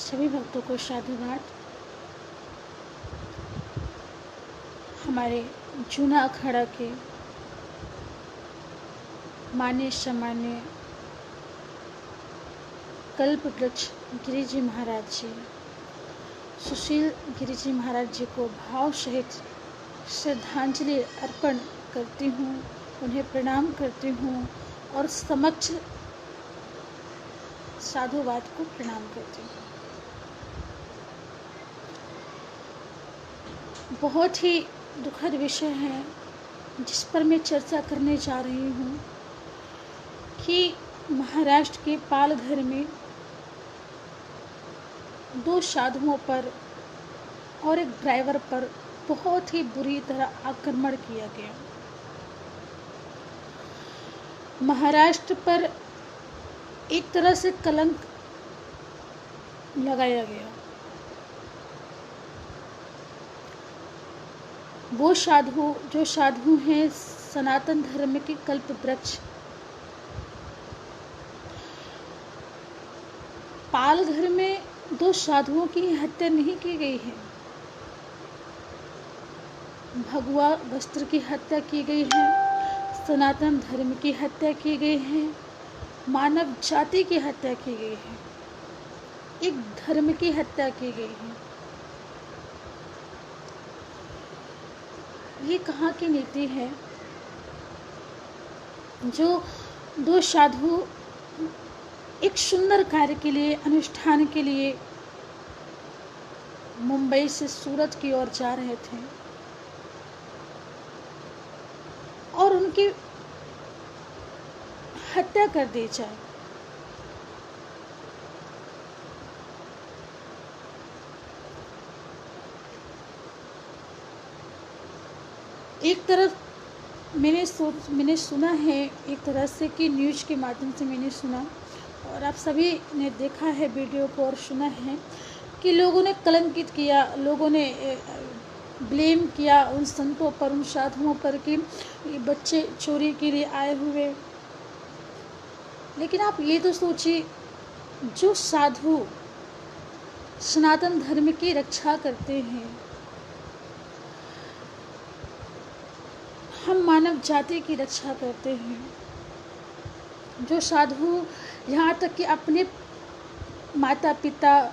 सभी भक्तों को साधुवाद। हमारे जूना अखाड़ा के मान्य सम्मान्य कल्प वृक्ष गिरि जी महाराज जी, सुशील गिरि जी महाराज जी को भाव सहित श्रद्धांजलि अर्पण करती हूँ, उन्हें प्रणाम करती हूँ और समक्ष साधुवाद को प्रणाम करती हूँ। बहुत ही दुखद विषय है जिस पर मैं चर्चा करने जा रही हूँ कि महाराष्ट्र के पालघर में 2 साधुओं पर और एक ड्राइवर पर बहुत ही बुरी तरह आक्रमण किया गया। महाराष्ट्र पर एक तरह से कलंक लगाया गया। वो जो साधु हैं सनातन धर्म के कल्प वृक्ष, पालघर में 2 साधुओं की हत्या नहीं की गई है, भगवा वस्त्र की हत्या की गई है, सनातन धर्म की हत्या की गई है, मानव जाति की हत्या की गई है, एक धर्म की हत्या की गई है। ये कहाँ की नीति है? जो 2 साधु एक सुंदर कार्य के लिए, अनुष्ठान के लिए मुंबई से सूरत की ओर जा रहे थे और उनकी हत्या कर दी जाए। एक तरफ मैंने सुना है एक तरह से कि न्यूज़ के माध्यम से मैंने सुना और आप सभी ने देखा है वीडियो को और सुना है कि लोगों ने कलंकित किया, लोगों ने ब्लेम किया उन संतों पर, उन साधुओं पर कि बच्चे चोरी के लिए आए हुए। लेकिन आप ये तो सोचिए, जो साधु सनातन धर्म की रक्षा करते हैं, हम मानव जाति की रक्षा करते हैं, जो साधु यहाँ तक कि अपने माता पिता,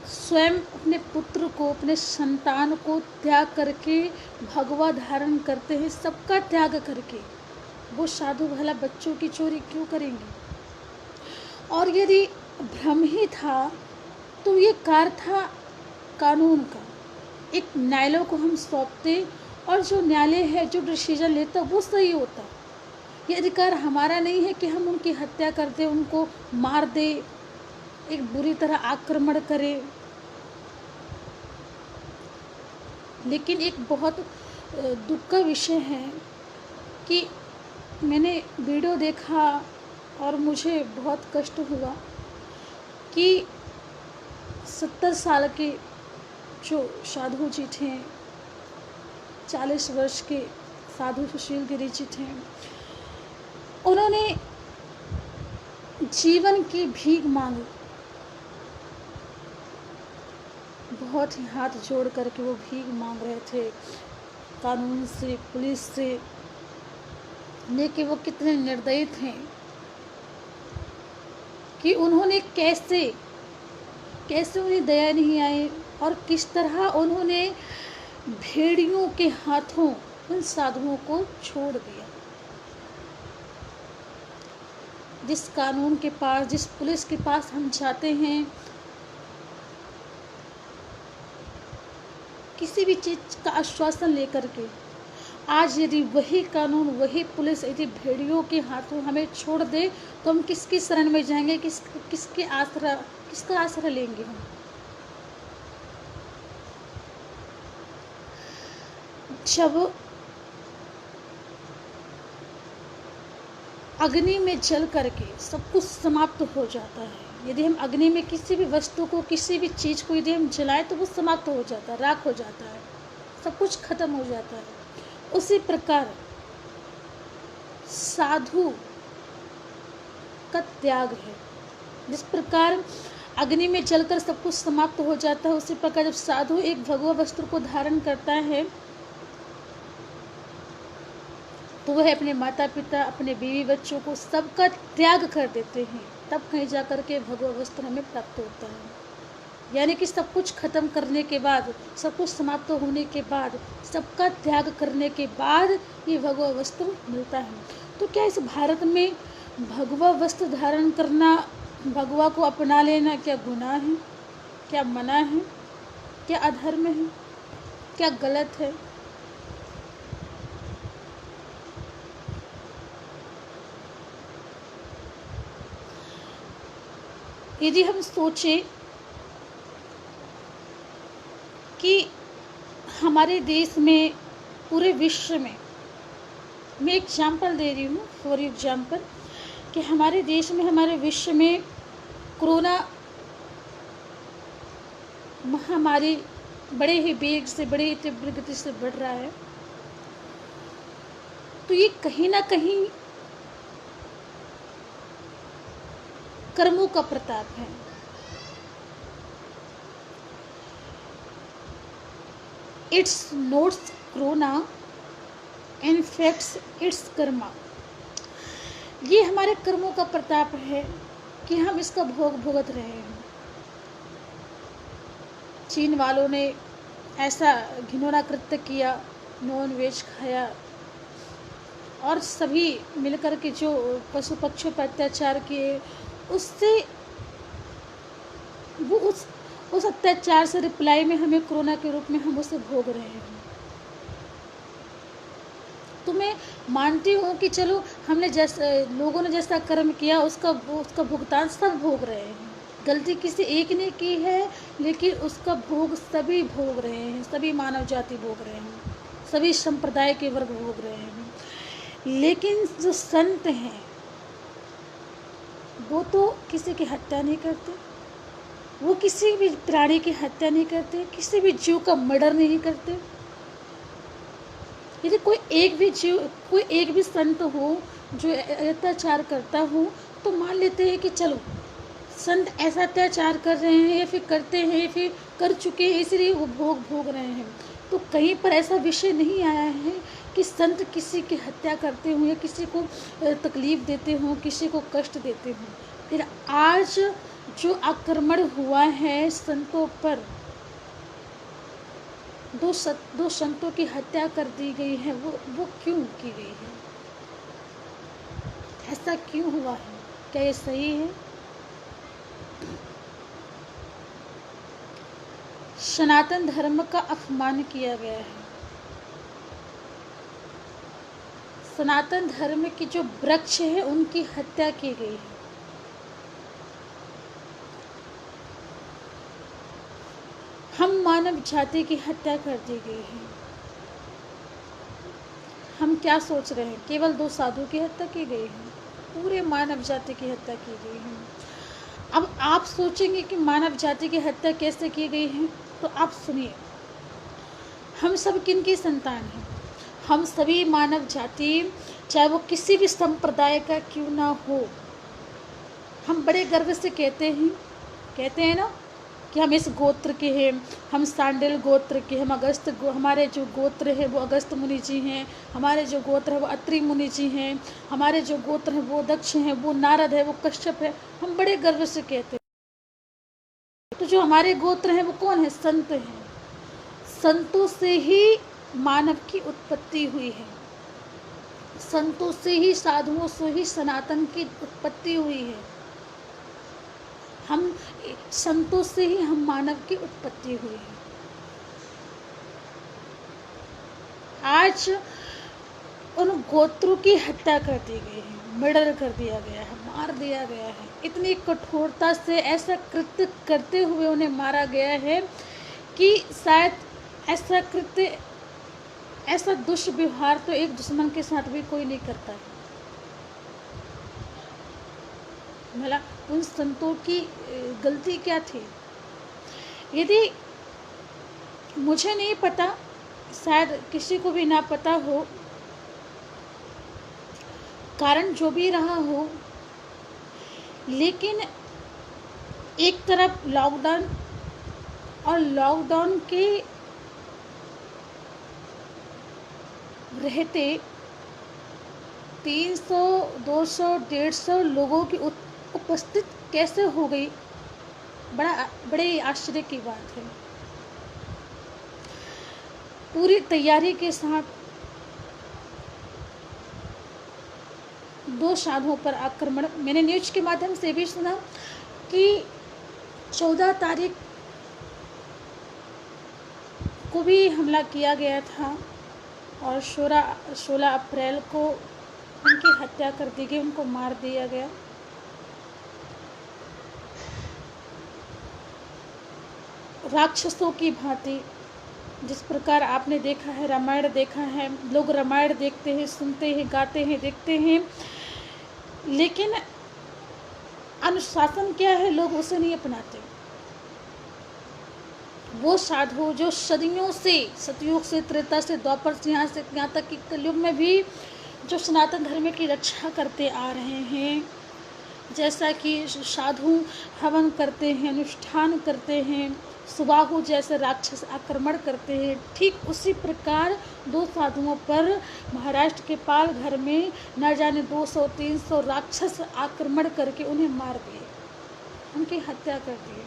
स्वयं अपने पुत्र को, अपने संतान को त्याग करके भगवा धारण करते हैं, सबका त्याग करके, वो साधु भला बच्चों की चोरी क्यों करेंगे? और यदि भ्रम ही था तो ये कार्य था कानून का, एक न्यायालय को हम सौंपते और जो न्यायालय है जो डिसीजन लेता वो सही होता। ये अधिकार हमारा नहीं है कि हम उनकी हत्या कर दें, उनको मार दे, एक बुरी तरह आक्रमण करे। लेकिन एक बहुत दुख का विषय है कि मैंने वीडियो देखा और मुझे बहुत कष्ट हुआ कि 70 साल के जो साधु जी थे, 40 वर्ष के साधु सुशील गिरि जी थे, उन्होंने जीवन की भीख मांगी। बहुत ही हाथ जोड़ करके वो भीख मांग रहे थे कानून से, पुलिस से। लेकिन वो कितने निर्दयी थे कि उन्होंने कैसे उन्हें दया नहीं आई और किस तरह उन्होंने भेड़ियों के हाथों उन साधुओं को छोड़ दिया। जिस कानून के पास, जिस पुलिस के पास हम जाते हैं, किसी भी चीज़ का आश्वासन लेकर के, आज यदि वही कानून, वही पुलिस यदि भेड़ियों के हाथों हमें छोड़ दे तो हम किसकी शरण में जाएंगे? किसका आसरा लेंगे हम? जब अग्नि में जल करके सब कुछ समाप्त हो जाता है, यदि हम अग्नि में किसी भी वस्तु को, किसी भी चीज़ को यदि हम जलाएं तो वो समाप्त हो जाता है, राख हो जाता है, सब कुछ खत्म हो जाता है। उसी प्रकार साधु का त्याग है। जिस प्रकार अग्नि में जलकर सब कुछ समाप्त हो जाता है, उसी प्रकार जब साधु एक भगवा वस्त्र को धारण करता है तो वह अपने माता पिता, अपने बीवी बच्चों को सबका त्याग कर देते हैं, तब कहीं जाकर के भगवा वस्त्र हमें प्राप्त होता है। यानी कि सब कुछ खत्म करने के बाद, सब कुछ समाप्त होने के बाद, सबका त्याग करने के बाद ये भगवा वस्त्र मिलता है। तो क्या इस भारत में भगवा वस्त्र धारण करना, भगवा को अपना लेना क्या गुनाह है, क्या मना है, क्या अधर्म है, क्या गलत है? यदि हम सोचें कि हमारे देश में, पूरे विश्व में, मैं एग्जाम्पल दे रही हूँ फॉर एग्जाम्पल, कि हमारे देश में, हमारे विश्व में कोरोना महामारी बड़े ही वेग से, बड़े ही तीव्र गति से बढ़ रहा है, तो ये कहीं ना कहीं कर्मों का प्रताप है। It's not corona, in fact it's karma. ये हमारे कर्मों का प्रताप है कि हम इसका भोग भुगत रहे हैं। चीन वालों ने ऐसा घिनौना कृत्य किया, नॉन वेज खाया, और सभी मिलकर के जो पशु पक्षियों पर अत्याचार किए, उससे वो उस अत्याचार से रिप्लाई में हमें कोरोना के रूप में हम उसे भोग रहे हैं। तो मैं मानती हूँ कि चलो, हमने जैसा, लोगों ने जैसा कर्म किया उसका भुगतान सब भोग रहे हैं। गलती किसी एक ने की है, लेकिन उसका भोग सभी भोग रहे हैं, सभी मानव जाति भोग रहे हैं, सभी संप्रदाय के वर्ग भोग रहे हैं। लेकिन जो संत हैं वो तो किसी की हत्या नहीं करते, वो किसी भी प्राणी की हत्या नहीं करते, किसी भी जीव का मर्डर नहीं करते। यदि कोई एक भी संत हो जो अत्याचार करता हो, तो मान लेते हैं कि चलो संत ऐसा अत्याचार कर रहे हैं, या फिर करते हैं, या फिर कर चुके हैं, इसलिए वो भोग रहे हैं। तो कहीं पर ऐसा विषय नहीं आया है कि संत किसी की हत्या करते हों, या किसी को तकलीफ़ देते हों, किसी को कष्ट देते हों। फिर आज जो आक्रमण हुआ है संतों पर, दो संतों की हत्या कर दी गई है, वो क्यों की गई है? ऐसा क्यों हुआ है? क्या ये सही है? सनातन धर्म का अपमान किया गया है। सनातन धर्म की जो वृक्ष है उनकी हत्या की गई है। हम मानव जाति की हत्या कर दी गई है। हम क्या सोच रहे हैं? केवल 2 साधु की हत्या की गई है, पूरे मानव जाति की हत्या की गई है। अब आप सोचेंगे कि मानव जाति की हत्या कैसे की गई है, तो आप सुनिए। हम सब किन की संतान हैं? हम सभी मानव जाति, चाहे वो किसी भी संप्रदाय का क्यों ना हो, हम बड़े गर्व से कहते हैं ना कि हम इस गोत्र के हैं, हम सांडिल गोत्र के, हमारे जो गोत्र है वो अगस्त मुनि जी हैं, हमारे जो गोत्र है वो अत्रि मुनि जी हैं, हमारे जो गोत्र है वो दक्ष हैं, वो नारद है, वो कश्यप है। हम बड़े गर्व से कहते हैं। तो जो हमारे गोत्र हैं वो कौन है? संत हैं। संतों से ही मानव की उत्पत्ति हुई है, संतों से ही, साधुओं से ही सनातन की उत्पत्ति हुई है। हम संतों से ही हम मानव की उत्पत्ति हुई है। आज उन गोत्रों की हत्या कर दी गई है, मर्डर कर दिया गया है, मार दिया गया है। इतनी कठोरता से ऐसा कृत्य करते हुए उन्हें मारा गया है कि शायद ऐसा कृत्य, ऐसा दुष्व्यवहार तो एक दुश्मन के साथ भी कोई नहीं करता है। भला उन संतों की गलती क्या थी? यदि मुझे नहीं पता, शायद किसी को भी ना पता हो, कारण जो भी रहा हो, लेकिन एक तरफ लॉकडाउन, और लॉकडाउन के रहते 300, 200, 150 लोगों की उपस्थित कैसे हो गई, बड़े आश्चर्य की बात है। पूरी तैयारी के साथ 2 साधुओं पर आक्रमण। मैंने न्यूज के माध्यम से भी सुना कि 14 तारीख को भी हमला किया गया था और 16 अप्रैल को उनकी हत्या कर दी गई, उनको मार दिया गया। राक्षसों की भांति, जिस प्रकार आपने देखा है, रामायण देखा है, लोग रामायण देखते हैं, सुनते हैं, गाते हैं, देखते हैं, लेकिन अनुशासन क्या है, लोग उसे नहीं अपनाते। वो साधु जो सदियों से, सतयुग से, त्रेता से, द्वापर से, यहाँ तक कि कलयुग में भी जो सनातन धर्म की रक्षा करते आ रहे हैं, जैसा कि साधु हवन करते हैं, अनुष्ठान करते हैं, सुबाहु जैसे राक्षस आक्रमण करते हैं, ठीक उसी प्रकार 2 साधुओं पर महाराष्ट्र के पालघर में न जाने 200-300 राक्षस आक्रमण करके उन्हें मार दिए, उनकी हत्या कर दी।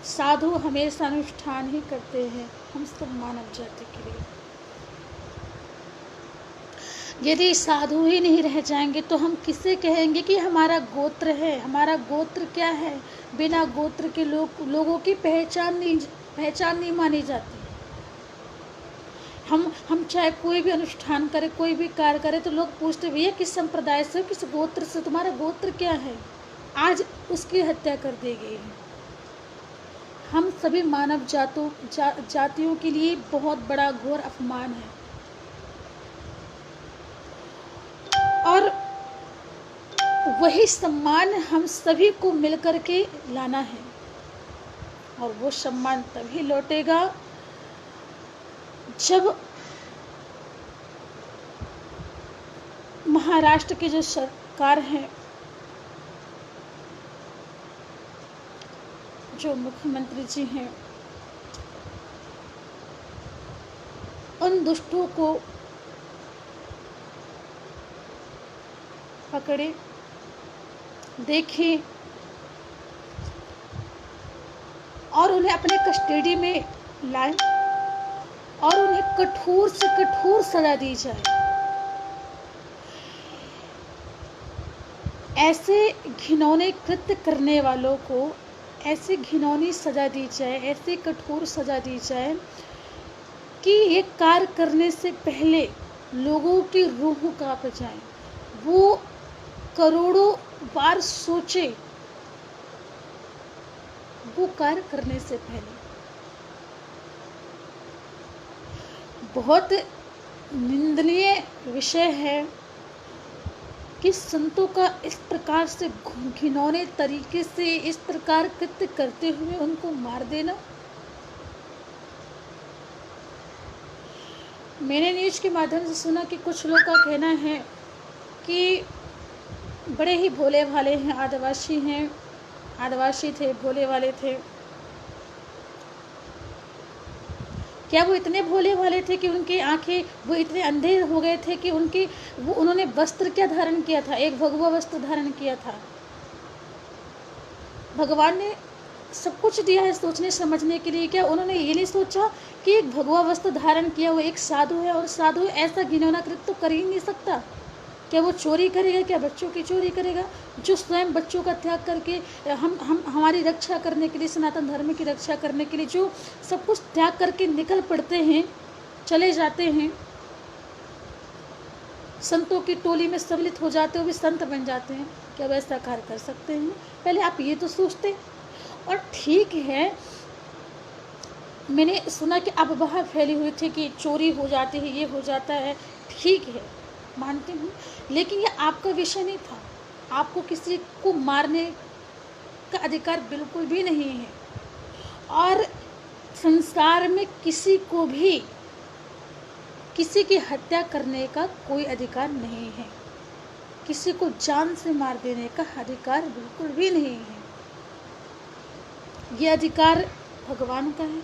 साधु हमेशा अनुष्ठान ही करते हैं हम सब मानव जाति के लिए। यदि साधु ही नहीं रह जाएंगे तो हम किसे कहेंगे कि हमारा गोत्र है? हमारा गोत्र क्या है? बिना गोत्र के लोगों की पहचान नहीं मानी जाती। हम चाहे कोई भी अनुष्ठान करें, कोई भी कार्य करें, तो लोग पूछते भैया किस संप्रदाय से हो, किस गोत्र से, तुम्हारा गोत्र क्या है? आज उसकी हत्या कर दी गई है। हम सभी मानव जातियों के लिए बहुत बड़ा घोर अपमान है। और वही सम्मान हम सभी को मिलकर के लाना है, और वो सम्मान तभी लौटेगा जब महाराष्ट्र की जो सरकार है, जो मुख्यमंत्री जी हैं, उन दुष्टों को पकड़े, देखें और उन्हें अपने कस्टडी में लाएं और उन्हें कठोर से कठोर सजा दी जाए। ऐसे घिनौने कृत्य करने वालों को ऐसी घिनौनी सजा दी जाए, ऐसी कठोर सजा दी जाए कि ये कार्य करने से पहले लोगों की रूह कांप जाए, वो करोड़ों बार सोचे वो कार्य करने से पहले। बहुत निंदनीय विषय है कि संतों का इस प्रकार से घिनौने तरीके से इस प्रकार कृत्य करते हुए उनको मार देना। मैंने न्यूज के माध्यम से सुना कि कुछ लोगों का कहना है कि बड़े ही भोले भाले हैं, आदिवासी थे, भोले वाले थे। क्या वो इतने भोले भाले थे कि उनकी आंखें, वो इतने अंधे हो गए थे कि उन्होंने वस्त्र क्या धारण किया था? एक भगवा वस्त्र धारण किया था। भगवान ने सब कुछ दिया है सोचने समझने के लिए, क्या उन्होंने ये नहीं सोचा कि एक भगवा वस्त्र धारण किया वो एक साधु है, और साधु ऐसा घिनौना कृत्य तो कर ही नहीं सकता। क्या वो चोरी करेगा? क्या बच्चों की चोरी करेगा? जो स्वयं बच्चों का त्याग करके हमारी रक्षा करने के लिए, सनातन धर्म की रक्षा करने के लिए जो सब कुछ त्याग करके निकल पड़ते हैं, चले जाते हैं, संतों की टोली में सम्मिलित हो जाते हुए संत बन जाते हैं, क्या वैसा कार्य कर सकते हैं? पहले आप ये तो सोचते। और ठीक है, मैंने सुना कि अफवाह फैली हुई थी कि चोरी हो जाती है, ये हो जाता है, ठीक है, मानती हूँ, लेकिन ये आपका विषय नहीं था। आपको किसी को मारने का अधिकार बिल्कुल भी नहीं है, और संसार में किसी को भी किसी की हत्या करने का कोई अधिकार नहीं है। किसी को जान से मार देने का अधिकार बिल्कुल भी नहीं है। ये अधिकार भगवान का है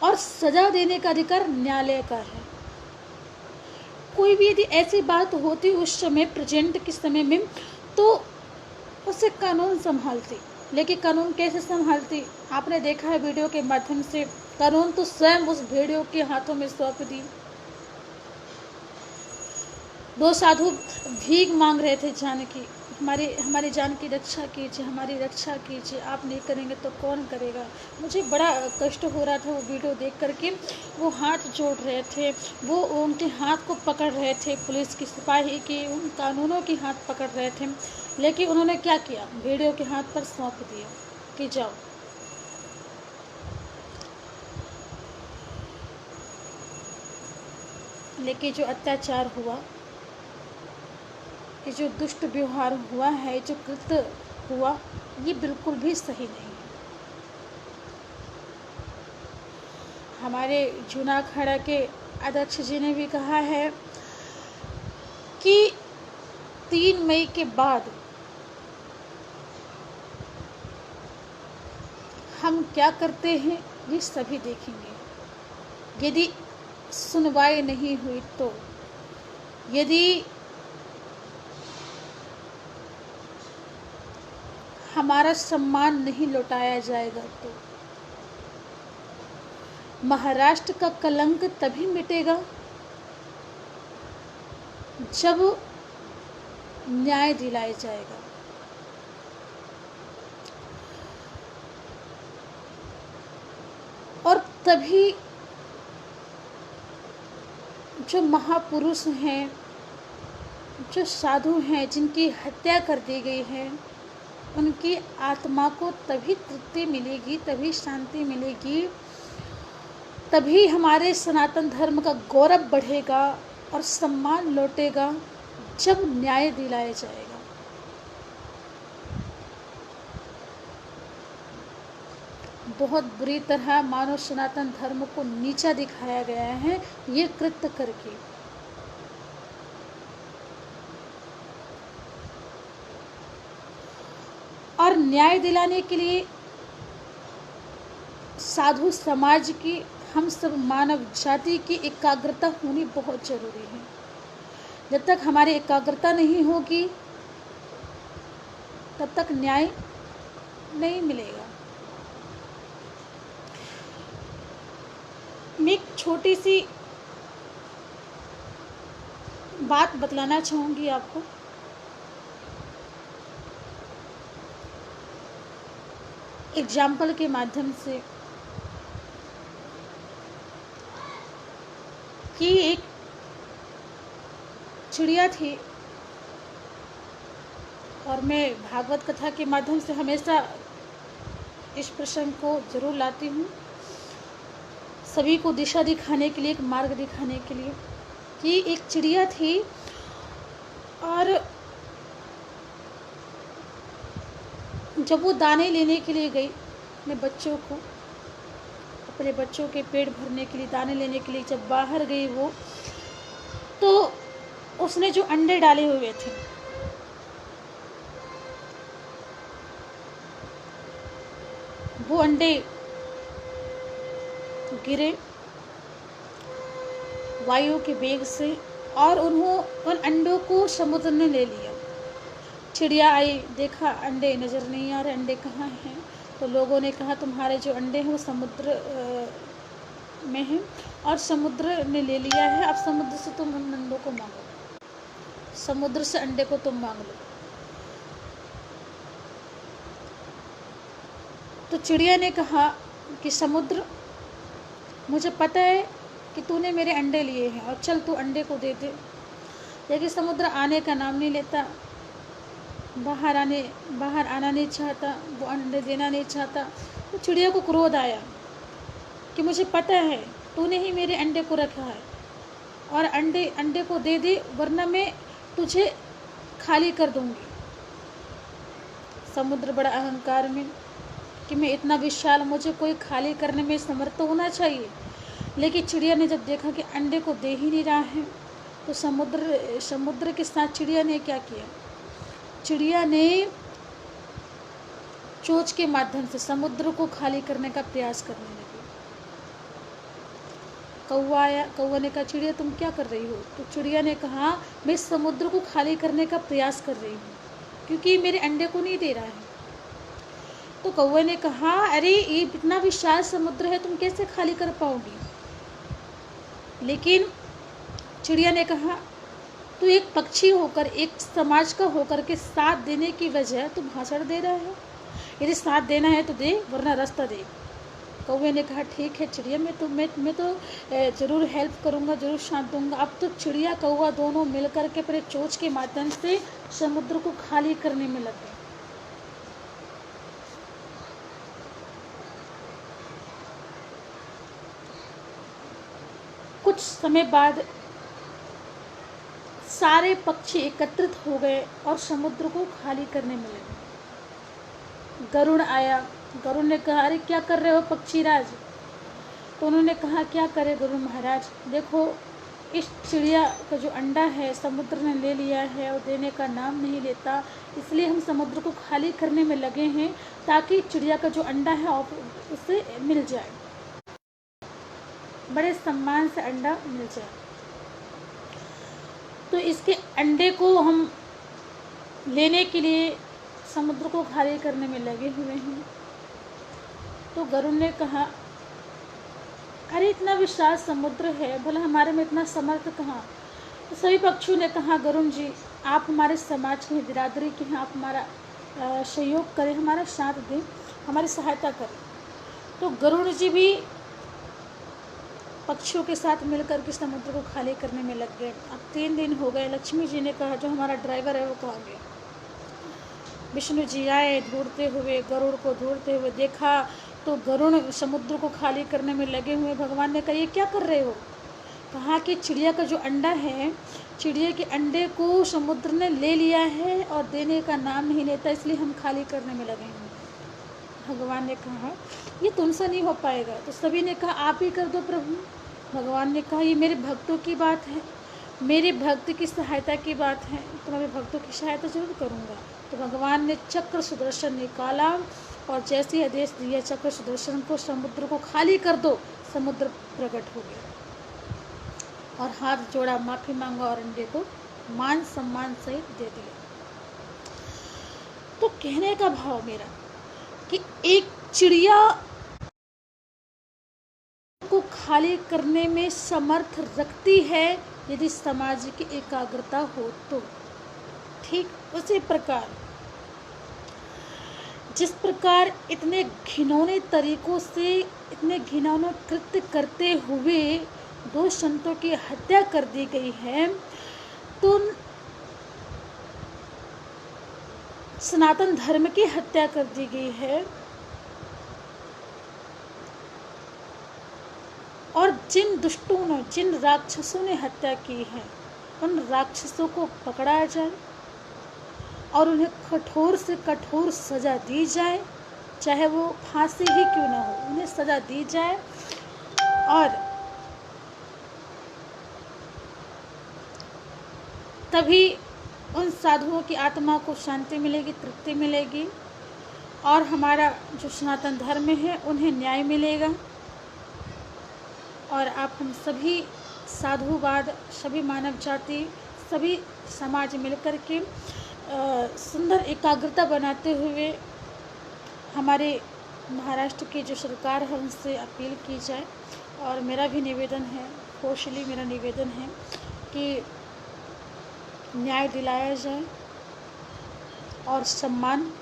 और सजा देने का अधिकार न्यायालय का है। कोई भी यदि ऐसी बात होती उस समय, प्रेजेंट के समय में, तो उसे कानून संभालती। लेकिन कानून कैसे संभालती? आपने देखा है वीडियो के माध्यम से, कानून तो स्वयं उस भेड़ियों के हाथों में सौंप दी। 2 साधु भीख मांग रहे थे, जानकी हमारी जान की रक्षा कीजिए, हमारी रक्षा कीजिए, आप नहीं करेंगे तो कौन करेगा। मुझे बड़ा कष्ट हो रहा था वो वीडियो देख करके। वो हाथ जोड़ रहे थे, वो उनके हाथ को पकड़ रहे थे, पुलिस की, सिपाही की, उन कानूनों के हाथ पकड़ रहे थे। लेकिन उन्होंने क्या किया? भेड़ियों के हाथ पर सौंप दिया कि जाओ। लेकिन जो अत्याचार हुआ, ये जो दुष्ट व्यवहार हुआ है, जो कृत्य हुआ, ये बिल्कुल भी सही नहीं है। हमारे जूना अखाड़ा के अध्यक्ष जी ने भी कहा है कि 3 मई के बाद हम क्या करते हैं ये सभी देखेंगे। यदि सुनवाई नहीं हुई तो, यदि हमारा सम्मान नहीं लौटाया जाएगा तो महाराष्ट्र का कलंक तभी मिटेगा जब न्याय दिलाया जाएगा। और तभी जो महापुरुष हैं, जो साधु हैं, जिनकी हत्या कर दी गई है, उनकी आत्मा को तभी तृप्ति मिलेगी, तभी शांति मिलेगी, तभी हमारे सनातन धर्म का गौरव बढ़ेगा और सम्मान लौटेगा जब न्याय दिलाया जाएगा। बहुत बुरी तरह मानव सनातन धर्म को नीचा दिखाया गया है ये कृत्य करके। और न्याय दिलाने के लिए साधु समाज की, हम सब मानव जाति की एकाग्रता होनी बहुत जरूरी है। जब तक हमारी एकाग्रता नहीं होगी तब तक न्याय नहीं मिलेगा। मैं एक छोटी सी बात बतलाना चाहूँगी आपको। एग्जाम्पल के माध्यम से कि एक चिड़िया थी, और मैं भागवत कथा के माध्यम से हमेशा इस प्रसंग को जरूर लाती हूँ, सभी को दिशा दिखाने के लिए, एक मार्ग दिखाने के लिए, कि एक चिड़िया थी और जब वो दाने लेने के लिए गई अपने बच्चों के पेट भरने के लिए, दाने लेने के लिए जब बाहर गई वो, तो उसने जो अंडे डाले हुए थे वो अंडे गिरे वायु के वेग से, और उन अंडों को समुद्र ने ले लिया। चिड़िया आई, देखा अंडे नज़र नहीं आ रहे, अंडे कहाँ हैं? तो लोगों ने कहा तुम्हारे जो अंडे हैं वो समुद्र में हैं और समुद्र ने ले लिया है, अब समुद्र से तुम उन अंडों को मांगो, समुद्र से अंडे को तुम मांग लो। तो चिड़िया ने कहा कि समुद्र, मुझे पता है कि तूने मेरे अंडे लिए हैं और चल तू अंडे को दे दे। लेकिन समुद्र आने का नाम नहीं लेता, बाहर आना नहीं चाहता, वो अंडे देना नहीं चाहता। तो चिड़िया को क्रोध आया कि मुझे पता है तूने ही मेरे अंडे को रखा है और अंडे को दे दे वरना मैं तुझे खाली कर दूंगी। समुद्र बड़ा अहंकार में कि मैं इतना विशाल, मुझे कोई खाली करने में समर्थ होना चाहिए। लेकिन चिड़िया ने जब देखा कि अंडे को दे ही नहीं रहा है तो समुद्र के साथ चिड़िया ने क्या किया? चिड़िया ने चोंच के माध्यम से समुद्र को खाली करने का प्रयास करने लगी। कौवा आया, कौवा ने कहा चिड़िया तुम क्या कर रही हो? तो चिड़िया ने कहा मैं समुद्र को खाली करने का प्रयास कर रही हूँ क्योंकि मेरे अंडे को नहीं दे रहा है। तो कौवे ने कहा अरे ये इतना विशाल समुद्र है, तुम कैसे खाली कर पाओगी? लेकिन चिड़िया ने कहा तू एक पक्षी होकर, एक समाज का होकर के साथ देने की वजह तू भाषण दे रहा है। यदि साथ देना है तो दे, वरना रास्ता दे। कौवे ने कहा ठीक है चिड़िया, मैं तो ज़रूर हेल्प करूँगा, ज़रूर साथ दूंगा। अब तो चिड़िया कौवा दोनों मिलकर के अपने चोंच के माध्यम से समुद्र को खाली करने में लग गए। कुछ समय बाद सारे पक्षी एकत्रित हो गए और समुद्र को खाली करने में लगे। गरुड़ आया, गरुड़ ने कहा अरे क्या कर रहे हो पक्षीराज? तो उन्होंने कहा क्या करे गरुड़ महाराज, देखो इस चिड़िया का जो अंडा है समुद्र ने ले लिया है और देने का नाम नहीं लेता, इसलिए हम समुद्र को खाली करने में लगे हैं ताकि चिड़िया का जो अंडा है उसे मिल जाए, बड़े सम्मान से अंडा मिल जाए। तो इसके अंडे को हम लेने के लिए समुद्र को खाली करने में लगे हुए हैं। तो गरुड़ ने कहा अरे इतना विशाल समुद्र है, भला हमारे में इतना समर्थ कहाँ? तो सभी पक्षियों ने कहा गरुड़ जी आप हमारे समाज के बिरादरी के हैं, आप हमारा सहयोग करें, हमारा साथ दें, हमारी सहायता करें। तो गरुड़ जी भी पक्षियों के साथ मिलकर के समुद्र को खाली करने में लग गए। अब 3 दिन हो गए। लक्ष्मी जी ने कहा जो हमारा ड्राइवर है वो कहाँ गया? विष्णु जी आए ढूंढते हुए, गरुड़ को ढूंढते हुए देखा तो गरुड़ समुद्र को खाली करने में लगे हुए। भगवान ने कहा ये क्या कर रहे हो? कहा कि चिड़िया का जो अंडा है, चिड़िया के अंडे को समुद्र ने ले लिया है और देने का नाम नहीं लेता, इसलिए हम खाली करने में लगे हैं। भगवान ने कहा ये तुमसे नहीं हो पाएगा। तो सभी ने कहा आप ही कर दो प्रभु। भगवान ने कहा ये मेरे भक्तों की बात है, मेरे भक्त की सहायता की बात है, तो मैं भक्तों की सहायता जरूर करूँगा। तो भगवान ने चक्र सुदर्शन निकाला और जैसे आदेश दिया चक्र सुदर्शन को समुद्र को खाली कर दो, समुद्र प्रकट हो गया और हाथ जोड़ा, माफी मांगा और अंडे को मान सम्मान सहित दे दिया। तो कहने का भाव मेरा कि एक चिड़िया को खाली करने में समर्थ रखती है यदि समाज की एकाग्रता हो तो। ठीक उसी प्रकार जिस प्रकार इतने घिनौने तरीकों से, इतने घिनौने कृत्य करते हुए 2 संतों की हत्या कर दी गई है, तो सनातन धर्म की हत्या कर दी गई है। और जिन दुष्टों ने, जिन राक्षसों ने हत्या की है, उन राक्षसों को पकड़ा जाए और उन्हें कठोर से कठोर सज़ा दी जाए, चाहे वो फांसी ही क्यों ना हो, उन्हें सज़ा दी जाए। और तभी उन साधुओं की आत्मा को शांति मिलेगी, तृप्ति मिलेगी और हमारा जो सनातन धर्म है उन्हें न्याय मिलेगा। और आप हम सभी साधुवाद, सभी मानव जाति, सभी समाज मिलकर के सुंदर एकाग्रता बनाते हुए हमारे महाराष्ट्र की जो सरकार है उनसे अपील की जाए। और मेरा भी निवेदन है, फोर्सली मेरा निवेदन है कि न्याय दिलाया जाए और सम्मान,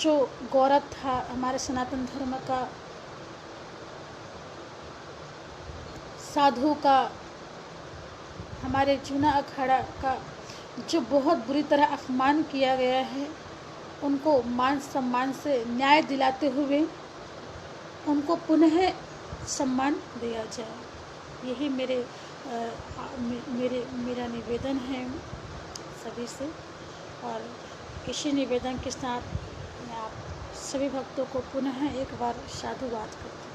जो गौरव था हमारे सनातन धर्म का, साधु का, हमारे जूना अखाड़ा का जो बहुत बुरी तरह अपमान किया गया है, उनको मान सम्मान से न्याय दिलाते हुए उनको पुनः सम्मान दिया जाए। यही मेरा निवेदन है सभी से। और इसी निवेदन के साथ मैं आप सभी भक्तों को पुनः एक बार साधुवाद करती हूँ।